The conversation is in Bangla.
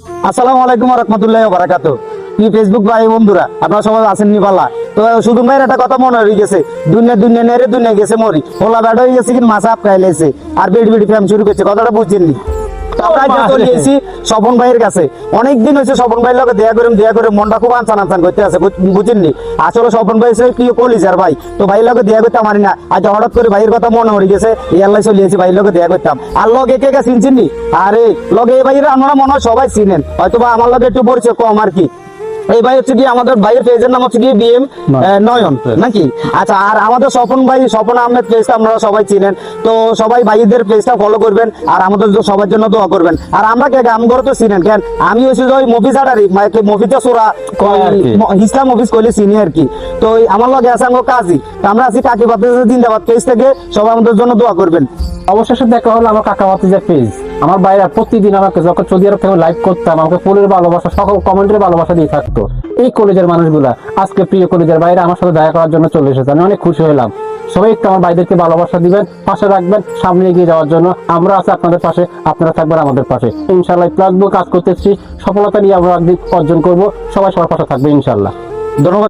আসসালামু আলাইকুম ওয়া রাহমাতুল্লাহি ওয়া বারাকাতুহু। কি ফেসবুক ভাই বন্ধুরা আপনারা সবাই আছেন নি পাল্লা? তো শুধু ভাইয়ের একটা কথা মনে হয়ে গেছে, দুনিয়া নেড়ে দুনিয়া গেছে মরি, হোলা ব্যাড হয়ে গেছে কিন্তু মাছা আপকাই লেছে আর বেড়ি ফ্যাম শুরু করছে, কথাটা বুঝছেননি? আমরা আজকে চলে এসেছি স্বপন ভাইয়ের কাছে। অনেকদিন হয়েছে স্বপন ভাইয়ের লোক দেয়া করে মনটা খুব আনসান করতে আছে, বুঝেননি? আসলে স্বপন ভাই কি কলিজার ভাই, তো ভাইয়ের লোক দেয়া করতে পারি না। আজ হঠাৎ করে ভাইয়ের কথা মনে হয়ে গেছে, এই আল্লাহ চলে এসেছি ভাইয়ের লোক দেয়া করতাম। আর লগে কে চিনছেননি? আরে লগে এই ভাইয়ের আপনারা মনে হয় সবাই চিনেন, হয়তো বা আমার লগে একটু পরিচয় কম আর কি। এই ভাই হচ্ছে কি আমাদের ভাইয়ের পেজের নাম হচ্ছে কি বিএম নয়ন নাকি? আচ্ছা, আর আমাদের স্বপন ভাই, স্বপন আহমেদ পেজটা আপনারা সবাই চিনেন, তো সবাই ভাইদের পেজটা ফলো করবেন আর আমাদের সবার জন্য দোয়া করবেন। আর আমরা কে গাম করে তো চিনেন কেন, আমি হচ্ছে ওই মফিজ আডারি মফিজা সোরা ইসলাম অফিস করলে চিনি আর কি। তো আমার লগে আছে আমার কাজী, আমরা আছি কাকি বাদ জিন্দাবাদ পেজ থেকে, সবাই আমাদের জন্য দোয়া করবেন। অবশেষে দেখা হলো আমার কাকা ভাতিজার পেজ। আমার ভাইরা প্রতিদিন আমাকে যখন সৌদি আরব থেকে লাইভ করতাম, আমাকে ফুলের ভালোবাসা, সকল কমেন্টের ভালোবাসা দিয়ে থাকতো। এই কলেজের মানুষগুলা আজকে প্রিয় কলেজের ভাইরা আমার সাথে দেখা করার জন্য চলে এসেছে, আমি অনেক খুশি হলাম। সবাই একটু আমার ভাইদেরকে ভালোবাসা দিবেন, পাশে রাখবেন, সামনে এগিয়ে যাওয়ার জন্য। আমরা আছি আপনাদের পাশে, আপনারা থাকবেন আমাদের পাশে। ইনশাল্লাহ প্লাস কাজ করতেছি, সফলতা নিয়ে আমরা একদিন অর্জন করবো। সবাই সবার পাশে থাকবে ইনশাল্লাহ। ধন্যবাদ।